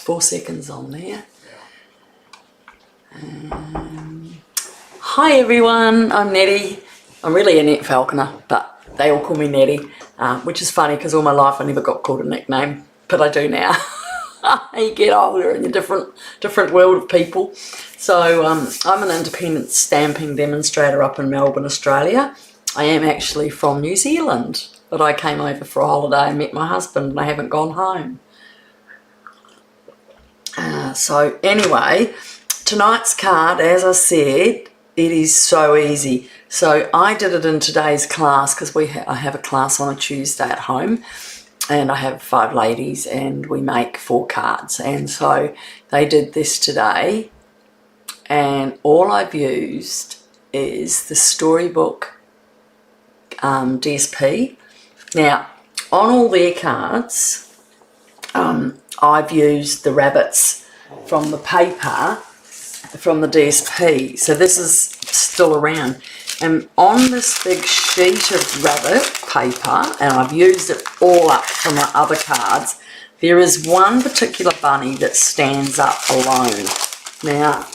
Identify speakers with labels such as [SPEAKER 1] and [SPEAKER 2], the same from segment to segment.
[SPEAKER 1] 4 seconds on there. Hi everyone, I'm Nettie. I'm really Annette Falconer, but they all call me Nettie, which is funny because all my life I never got called a nickname, but I do now. You get older in a different world of people. So I'm an independent stamping demonstrator up in Melbourne, Australia. I am actually from New Zealand, but I came over for a holiday and met my husband and I haven't gone home. So anyway, tonight's card, as I said, it is so easy. So I did it in today's class because I have a class on a Tuesday at home. And I have 5 ladies and we make 4 cards, and so they did this today, and all I've used is the Storybook DSP. Now on all their cards I've used the rabbits from the paper from the DSP, so this is still around. And on this big sheet of rabbit paper, and I've used it all up from my other cards, there is one particular bunny that stands up alone. Now,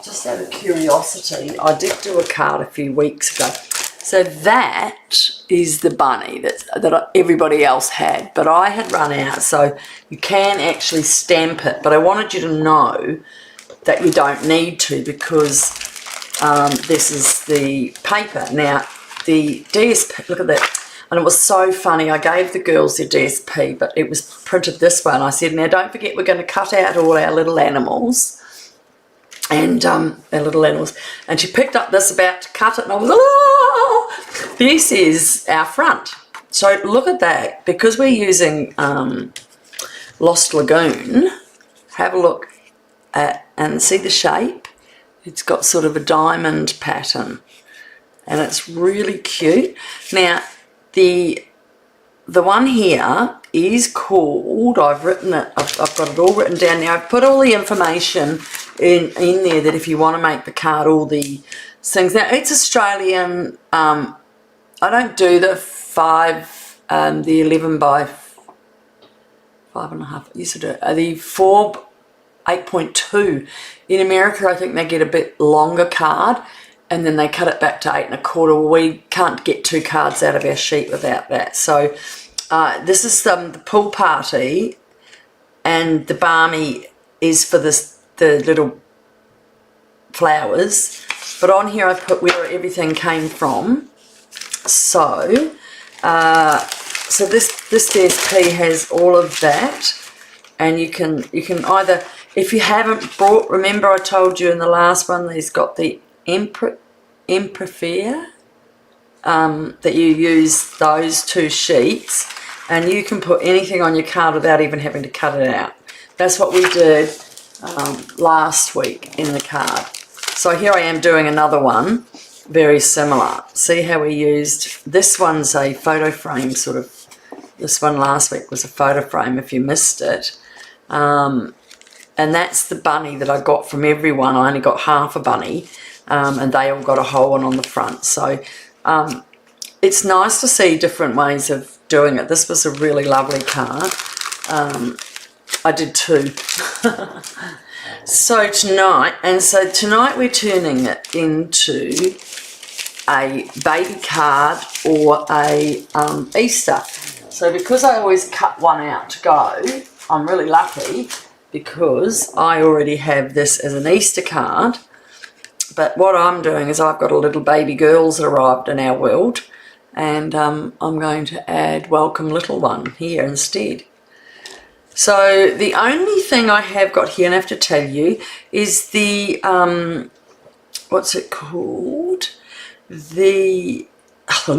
[SPEAKER 1] just out of curiosity, I did do a card a few weeks ago. So that is the bunny that everybody else had, but I had run out, so you can actually stamp it. But I wanted you to know that you don't need to, because this is the paper. Now the DSP, look at that, and it was so funny, I gave the girls their DSP, but it was printed this way, and I said, now don't forget we're going to cut out all our little animals, and and she picked up this about to cut it, and I was, oh, this is our front. So look at that, because we're using Lost Lagoon, have a look at and see the shape. It's got sort of a diamond pattern and it's really cute. Now the one here is called, I've written it, I've got it all written down now. I've put all the information in there that if you want to make the card, all the things. Now it's Australian, I don't do the 11 by 5.5, I used to do it, the 8.2. In America, I think they get a bit longer card and then they cut it back to 8.25. We can't get 2 cards out of our sheet without that. So this is the pool party, and the Barmy is for the little flowers. But on here I've put where everything came from. So this DSP has all of that, and you can either, if you haven't brought, remember I told you in the last one, there's got the Emperor that you use those 2 sheets, and you can put anything on your card without even having to cut it out. That's what we did last week in the card. So here I am doing another one, very similar. See how we used, this one's a photo frame sort of, this one last week was a photo frame if you missed it. And that's the bunny that I got from everyone. I only got half a bunny, and they all got a whole one on the front. So it's nice to see different ways of doing it. This was a really lovely card. I did 2. So tonight we're turning it into a baby card or a Easter. So because I always cut one out to go, I'm really lucky, because I already have this as an Easter card. But what I'm doing is I've got a little baby girls that arrived in our world, and I'm going to add welcome little one here instead. So the only thing I have got here, and I have to tell you, is the what's it called, the oh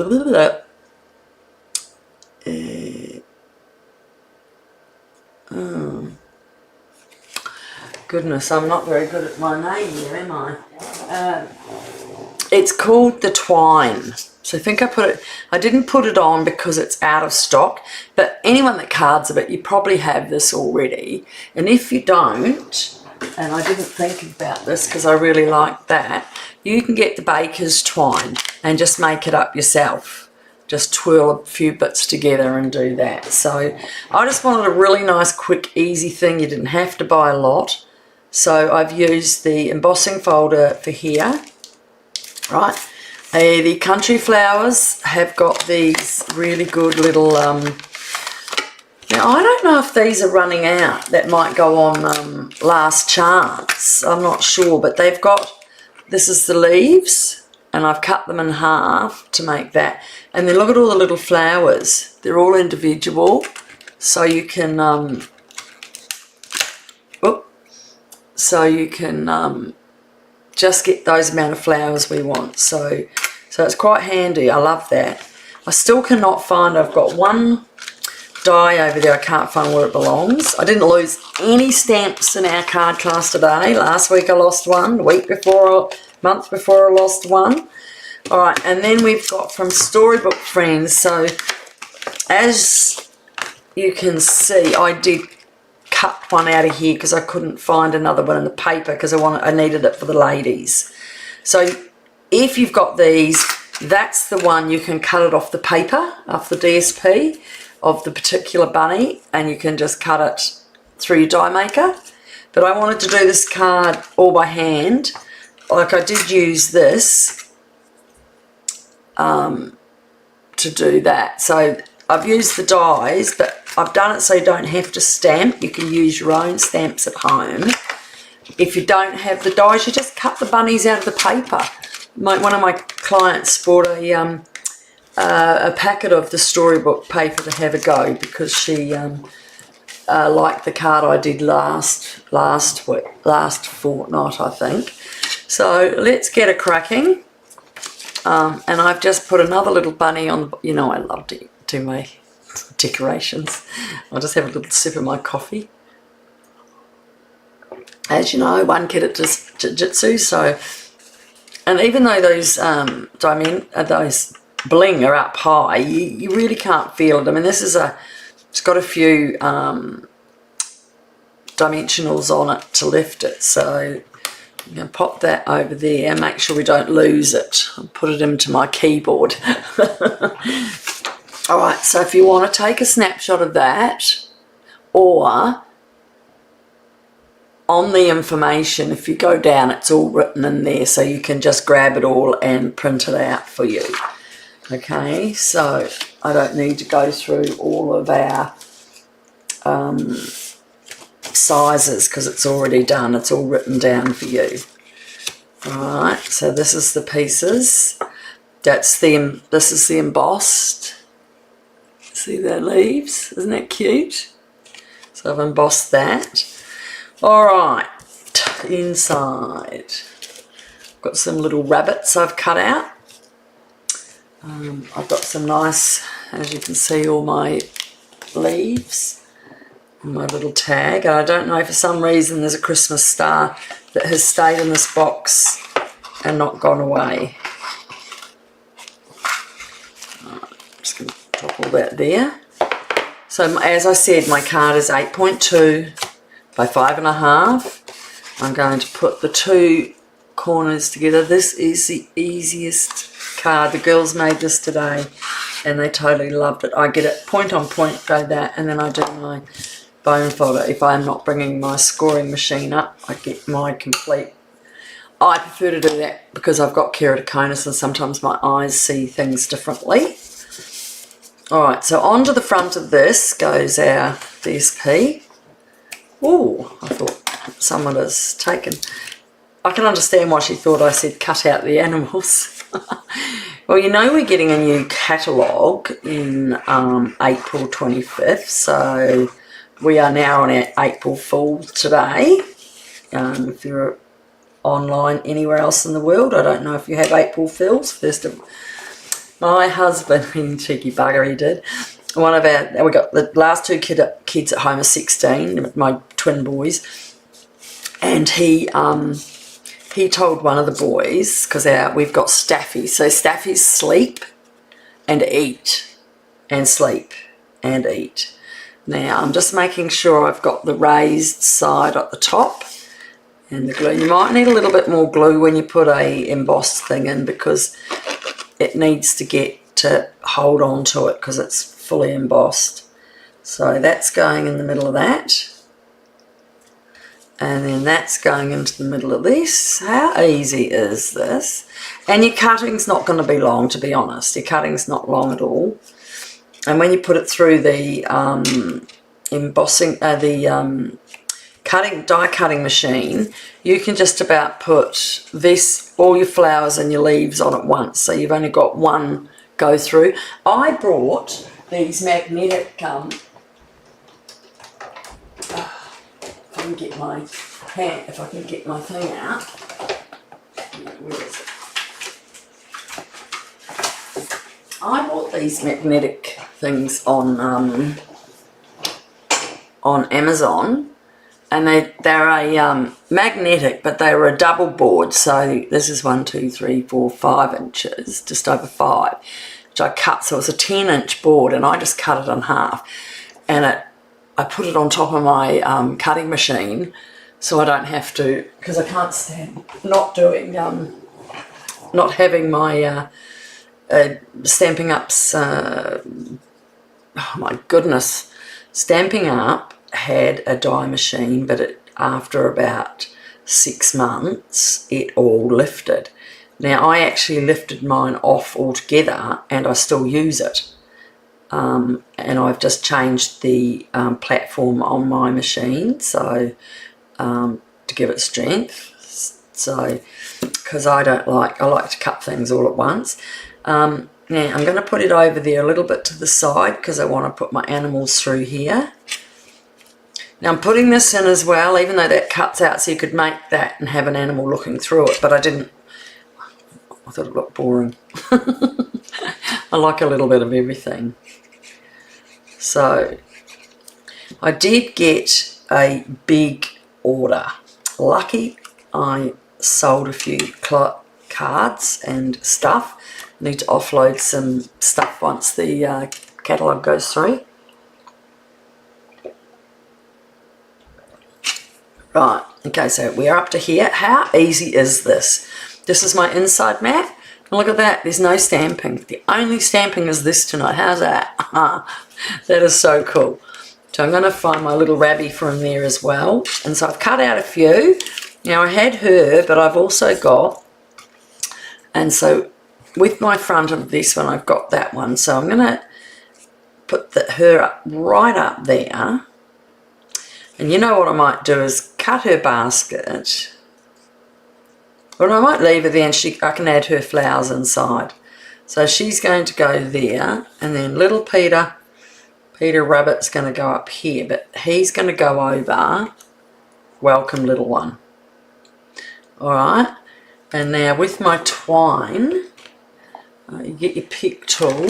[SPEAKER 1] goodness, I'm not very good at my name here, am I? It's called the twine. So I think I didn't put it on because it's out of stock, but anyone that cards a bit, you probably have this already. And if you don't, and I didn't think about this because I really like that, you can get the baker's twine and just make it up yourself. just twirl a few bits together and do that. So I just wanted a really nice, quick, easy thing. You didn't have to buy a lot. So I've used the embossing folder for here, right? The Country Flowers have got these really good little, now I don't know if these are running out. That might go on Last Chance, I'm not sure, but they've got, this is the leaves, and I've cut them in half to make that. And then look at all the little flowers, they're all individual, so you can, just get those amount of flowers we want. So it's quite handy. I love that. I still cannot find, I've got one die over there, I can't find where it belongs. I didn't lose any stamps in our card class today. Last week I lost one, the week before, month before I lost one. Alright, and then we've got from Storybook Friends. So as you can see, I did cut one out of here because I couldn't find another one in the paper because I needed it for the ladies. So if you've got these, that's the one you can cut it off the paper, off the DSP of the particular bunny, and you can just cut it through your die maker. But I wanted to do this card all by hand. Like I did use this to do that. So I've used the dies, but I've done it so you don't have to stamp. You can use your own stamps at home. If you don't have the dies, you just cut the bunnies out of the paper. One of my clients bought a packet of the Storybook paper to have a go because she liked the card I did last fortnight, I think. So let's get a cracking. And I've just put another little bunny on the, you know I love to do my decorations. I'll just have a little sip of my coffee. As you know, one kid at jiu-jitsu, so, and even though those those bling are up high, you really can't feel it. I mean, this is it's got a few dimensionals on it to lift it, so I'm going to pop that over there, make sure we don't lose it. I'll put it into my keyboard. Alright, so if you want to take a snapshot of that, or on the information, if you go down, it's all written in there, so you can just grab it all and print it out for you. Okay, so I don't need to go through all of our sizes because it's already done. It's all written down for you. Alright, so this is the pieces. This is the embossed. See their leaves? Isn't that cute? So I've embossed that. Alright, inside. Got some little rabbits I've cut out. I've got some nice, as you can see, all my leaves and my little tag. And I don't know, for some reason there's a Christmas star that has stayed in this box and not gone away. I'm just going to drop all that there. So as I said, my card is 8.2 by 5.5. I'm going to put the two corners together. This is the easiest card. The girls made this today and they totally loved it. I get it point on point, go that, and then I do my bone folder. If I'm not bringing my scoring machine up, I get my complete. I prefer to do that because I've got keratoconus and sometimes my eyes see things differently. Alright, so onto the front of this goes our DSP. Oh, I thought someone has taken. I can understand why she thought I said cut out the animals. Well, you know we're getting a new catalogue in April 25th, so we are now on our April Fool today. If you're online anywhere else in the world, I don't know if you have April Fools. First of my husband, cheeky bugger, he did. One of our, we got the last two kids at home are 16, my twin boys, and he told one of the boys, because we've got staffies, so staffies sleep and eat, and sleep and eat. Now I'm just making sure I've got the raised side at the top and the glue. You might need a little bit more glue when you put a embossed thing in because it needs to get to hold on to it because it's fully embossed. So that's going in the middle of that. And then that's going into the middle of this. How easy is this? And your cutting's not going to be long, to be honest. Your cutting's not long at all. And when you put it through the embossing, die cutting machine, you can just about put all your flowers and your leaves on at once. So you've only got one go through. I brought these magnetic if I can get my hand, if I can get my thing out. Where is it? I bought these magnetic things on Amazon, and they're a magnetic, but they were a double board. So this is 1, 2, 3, 4, 5 inches, just over 5, which I cut. So it was a 10-inch board, and I just cut it in half, and I put it on top of my cutting machine, so I don't have to, because I can't stand not having my Stampin' Up's, oh my goodness, Stampin' Up had a die machine, but after about 6 months, it all lifted. Now, I actually lifted mine off altogether, and I still use it. And I've just changed the platform on my machine, so to give it strength. So, because I like to cut things all at once. Now I'm going to put it over there a little bit to the side because I want to put my animals through here. Now I'm putting this in as well, even though that cuts out, so you could make that and have an animal looking through it, but I didn't. I thought it looked boring. I like a little bit of everything. So I did get a big order. Lucky I sold a few cards and stuff. I need to offload some stuff once the catalogue goes through. Right, okay, so we're up to here. How easy is this? This is my inside mat. Look at that, there's no stamping. The only stamping is this tonight. How's that? That is so cool. So I'm going to find my little rabbie from there as well. And so I've cut out a few. Now I had her, but I've also got, and so with my front of this one, I've got that one. So I'm going to put her up, right up there. And you know what I might do is cut her basket. Or I might leave her there and I can add her flowers inside. So she's going to go there, and then little Peter Rabbit's going to go up here, but he's going to go over, welcome little one. Alright, and now with my twine, you get your pick tool.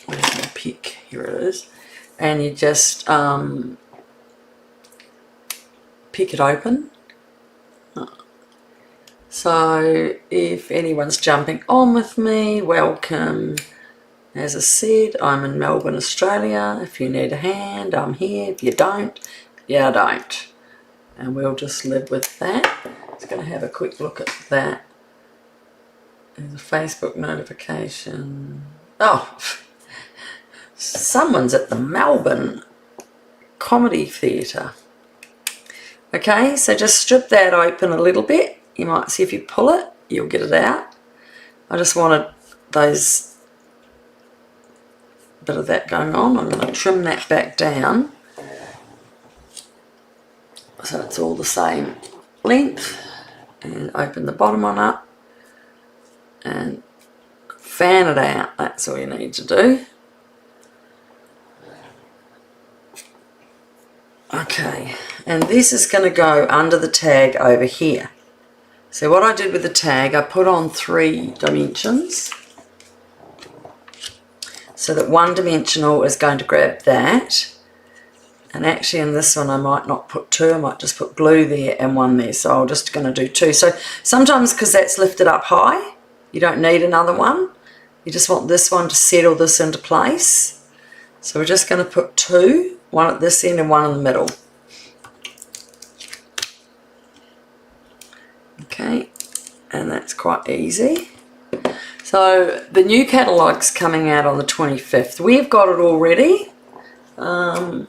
[SPEAKER 1] Where's my pick? Here it is. And you just pick it open. So if anyone's jumping on with me, welcome. As I said, I'm in Melbourne, Australia. If you need a hand, I'm here. If you don't, yeah, I don't. And we'll just live with that. Just going to have a quick look at that. There's a Facebook notification. Oh, someone's at the Melbourne Comedy Theatre. Okay, so just strip that open a little bit. You might see if you pull it, you'll get it out. I just wanted those bit of that going on. I'm going to trim that back down so it's all the same length, and open the bottom one up and fan it out. That's all you need to do. Okay, and this is going to go under the tag over here. So what I did with the tag, I put on 3 dimensions so that one dimensional is going to grab that. And actually in this one I might not put 2, I might just put glue there and 1 there. So I'm just going to do 2. So sometimes because that's lifted up high, you don't need another one. You just want this one to settle this into place. So we're just going to put 2, 1 at this end and 1 in the middle. Okay, and that's quite easy. So the new catalogue's coming out on the 25th. We've got it already. I'll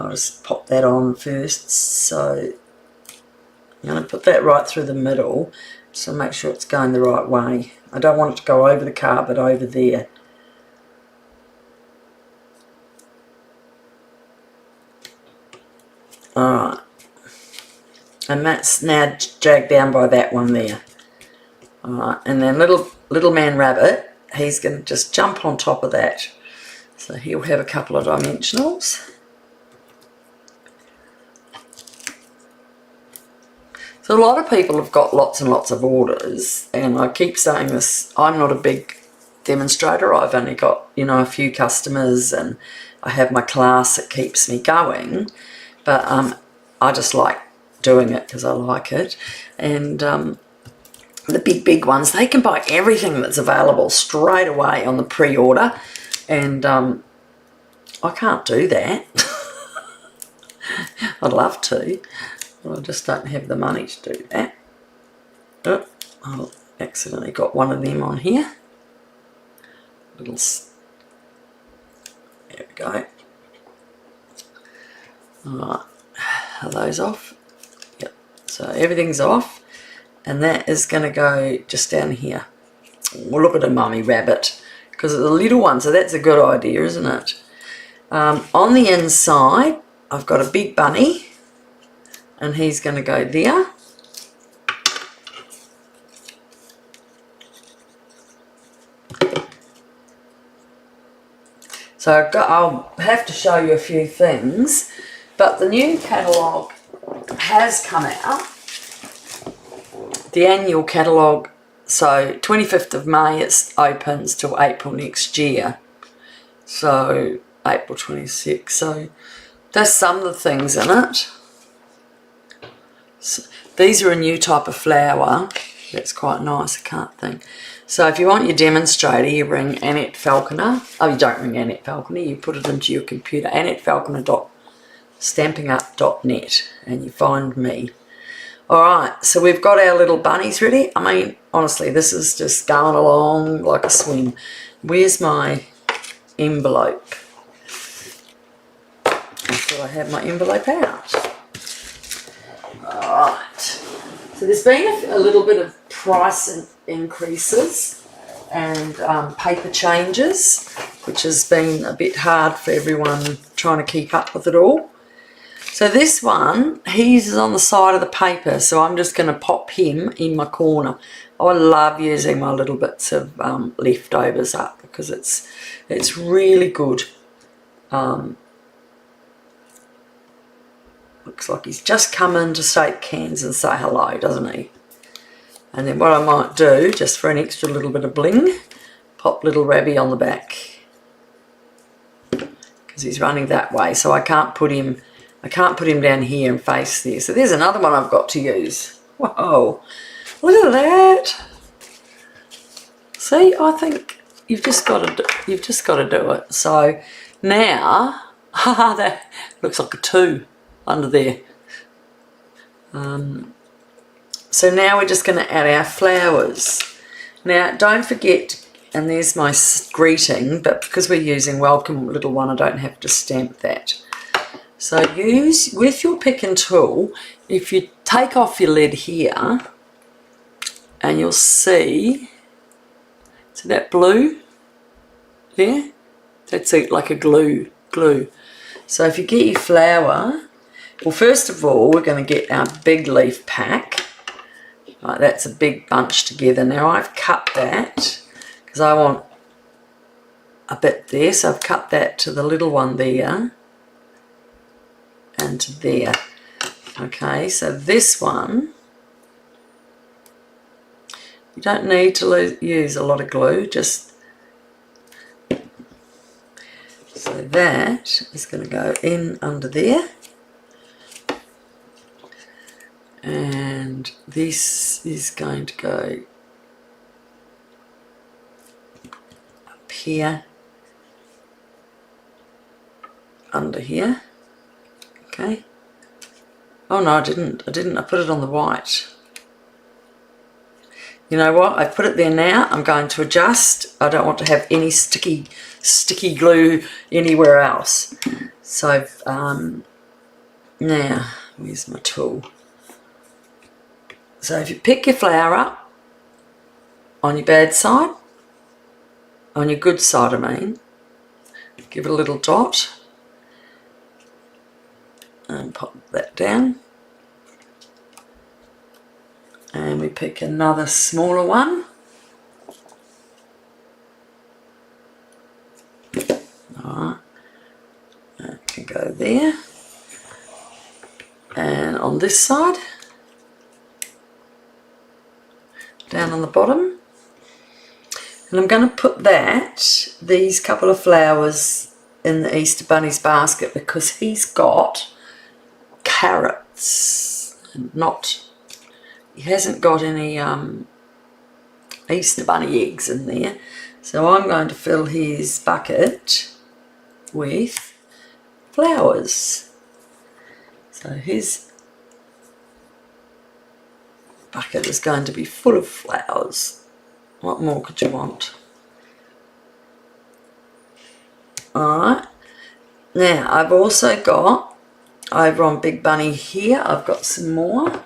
[SPEAKER 1] just pop that on first. So I'm going to put that right through the middle, so make sure it's going the right way. I don't want it to go over the car, but over there. Alright. And that's now jagged down by that one there. Alright, and then little man rabbit, he's going to just jump on top of that. So he'll have a couple of dimensionals. So a lot of people have got lots and lots of orders, and I keep saying this, I'm not a big demonstrator. I've only got, you know, a few customers, and I have my class that keeps me going, but I just like doing it because I like it. And the big ones, they can buy everything that's available straight away on the pre-order, and I can't do that. I'd love to, but I just don't have the money to do that. Oh, I accidentally got one of them on here. There we go. Alright, are those off? Yep, so everything's off, and that is going to go just down here. We'll look at a mummy rabbit, because it's a little one, so that's a good idea, isn't it? On the inside, I've got a big bunny, and he's going to go there. So I'll have to show you a few things, but the new catalogue has come out, the annual catalogue. So 25th of May it opens till April next year, so April 26th. So that's some of the things in it. So these are a new type of flower. That's quite nice, I can't think. So if you want your demonstrator, you ring Annette Falconer. Oh, you don't ring Annette Falconer, you put it into your computer, AnnetteFalconer.stampinup.net, and you find me. Alright, so we've got our little bunnies ready. I mean, honestly, this is just going along like a swim. Where's my envelope? I thought I had my envelope out. Alright, so there's been a little bit of price increases and paper changes, which has been a bit hard for everyone trying to keep up with it all. So this one, he's on the side of the paper, so I'm just going to pop him in my corner. I love using my little bits of leftovers up because it's really good. Looks like he's just come in to shake hands and say hello, doesn't he? And then what I might do, just for an extra little bit of bling, pop little Rabby on the back, because he's running that way, so I can't put him down here and face there. So there's another one I've got to use. Whoa, look at that. See, I think you've just got to do it. So now, that looks like a 2 under there. So now we're just going to add our flowers. Now don't forget, and there's my greeting, but because we're using welcome little one, I don't have to stamp that. So use, with your pick and tool, if you take off your lid here, and you'll see that blue there? That's like a glue. So if you get your flower, well, first of all, we're going to get our big leaf pack. Right, that's a big bunch together. Now I've cut that because I want a bit there, so I've cut that to the little one there and to there. Okay, so this one, you don't need to use a lot of glue, just so that is going to go in under there. And this is going to go up here, under here. Okay. Oh no, I didn't. I put it on the white. You know what? I've put it there now. I'm going to adjust. I don't want to have any sticky glue anywhere else. So now, where's my tool? So if you pick your flower up on your bad side, on your good side I mean, give it a little dot and pop that down. And we pick another smaller one. Alright, that can go there. And on this side, down on the bottom. And I'm going to put these couple of flowers in the Easter Bunny's basket because he's got carrots, and he hasn't got any Easter Bunny eggs in there. So I'm going to fill his bucket with flowers. So his bucket is going to be full of flowers. What more could you want? Alright. Now I've also got, over on Big Bunny here, I've got some more.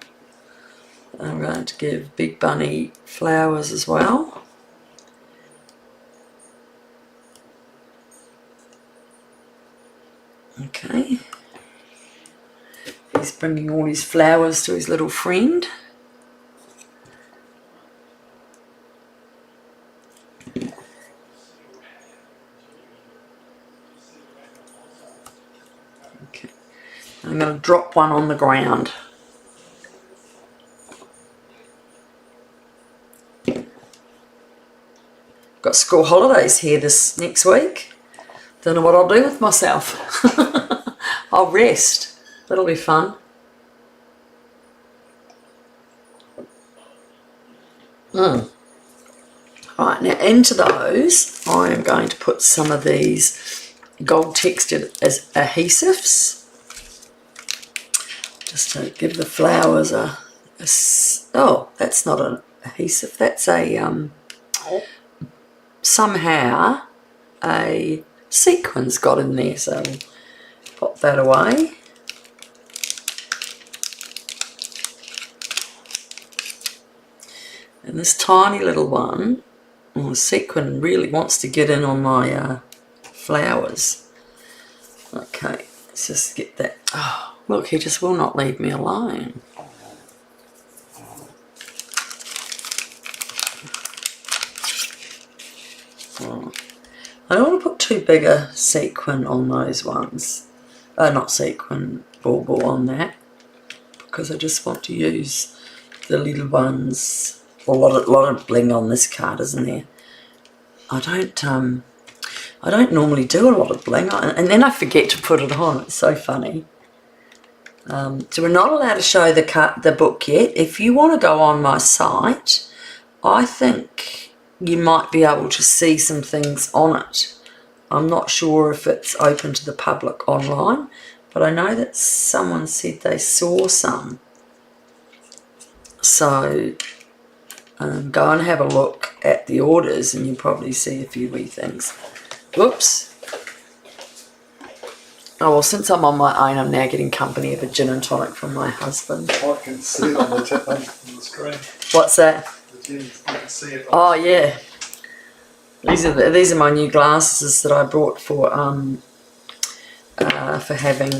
[SPEAKER 1] I'm going to give Big Bunny flowers as well. Okay. He's bringing all his flowers to his little friend. Okay. I'm going to drop one on the ground. Got school holidays here this next week. Don't know what I'll do with myself. I'll rest. That'll be fun. Right, now into those I am going to put some of these gold textured as adhesives. Just to give the flowers oh, that's not an adhesive, that's a somehow a sequin's got in there, so we'll pop that away. And this tiny little one, well, the sequin really wants to get in on my flowers. Okay, let's just get that. Oh, look, he just will not leave me alone. Oh. I don't want to put too big a sequin on those ones. Not sequin, bauble on that, because I just want to use the little ones. A lot of bling on this card, isn't there? I don't normally do a lot of bling, and then I forget to put it on. It's so funny. So we're not allowed to show the book yet. If you want to go on my site, I think you might be able to see some things on it. I'm not sure if it's open to the public online, but I know that someone said they saw some. So go and have a look at the orders and you'll probably see a few wee things. Whoops. Oh, well, since I'm on my own, I'm now getting company of a gin and tonic from my husband.
[SPEAKER 2] I can see it on the screen.
[SPEAKER 1] What's that?
[SPEAKER 2] The gin, you can see it.
[SPEAKER 1] Oh, yeah. These are my new glasses that I bought for having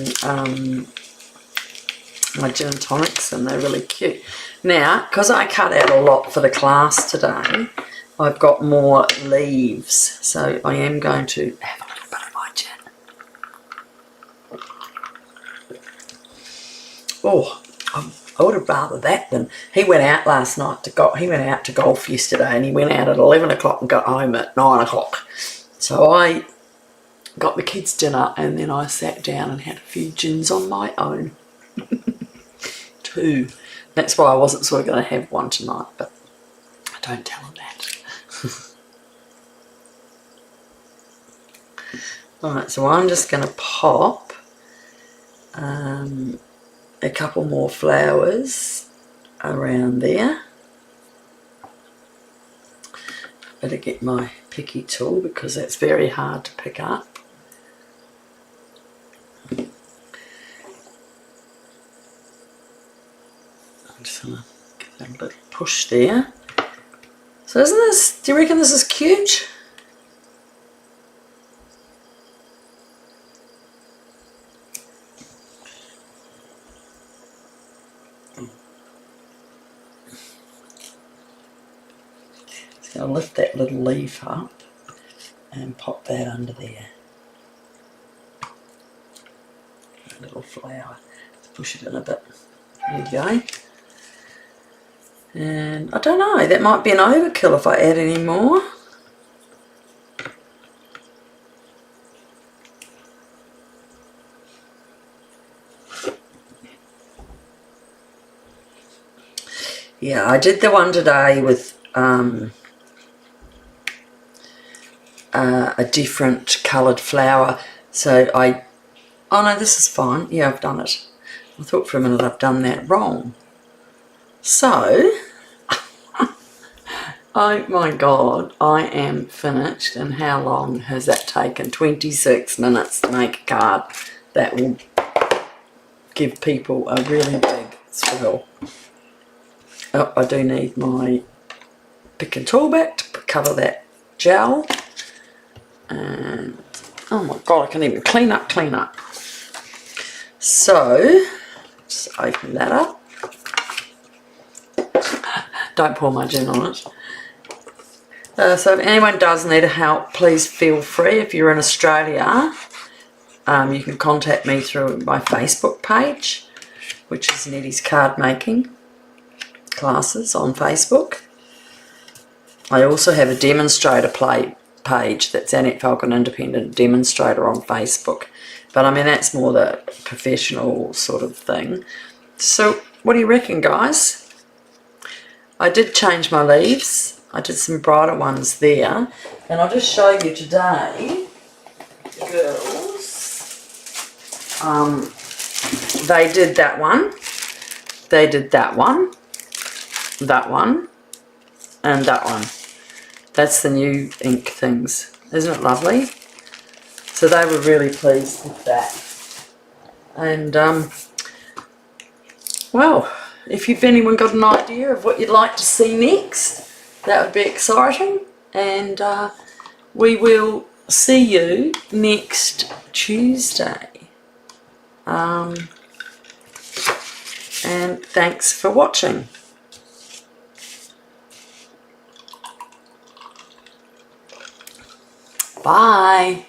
[SPEAKER 1] my gin and tonics, and they're really cute. Now, because I cut out a lot for the class today, I've got more leaves, so I am going to have a little bit of my gin. Oh, I would have rather that than... He went out last night he went out to golf yesterday, and he went out at 11 o'clock and got home at 9 o'clock. So I got the kids dinner, and then I sat down and had a few gins on my own. 2. That's why I wasn't sort of going to have one tonight, but I don't tell him that. Alright, so I'm just going to pop a couple more flowers around there. Better get my picky tool because that's very hard to pick up. I'm just going to give that a little push there. So isn't this, do you reckon this is cute? So I'll lift that little leaf up and pop that under there. A little flower. Let's push it in a bit. There you go. And I don't know, that might be an overkill if I add any more. Yeah, I did the one today with a different coloured flower. So oh no, this is fine. Yeah, I've done it. I thought for a minute I've done that wrong. So, oh my God, I am finished. And how long has that taken? 26 minutes to make a card that will give people a really big thrill. Oh, I do need my pick and tool back to cover that gel. And oh my God, I can't even clean up. So, just open that up. Don't pour my gin on it. So if anyone does need help, please feel free. If you're in Australia, you can contact me through my Facebook page, which is Nettie's Card Making Classes on Facebook. I also have a demonstrator page that's Annette Falcon Independent Demonstrator on Facebook. But I mean, that's more the professional sort of thing. So what do you reckon, guys? I did change my leaves. I did some brighter ones there. And I'll just show you today, girls, they did that one. They did that one, and that one. That's the new ink things. Isn't it lovely? So they were really pleased with that. And, well, if you've anyone got an idea of what you'd like to see next, that would be exciting. And we will see you next Tuesday. And thanks for watching. Bye.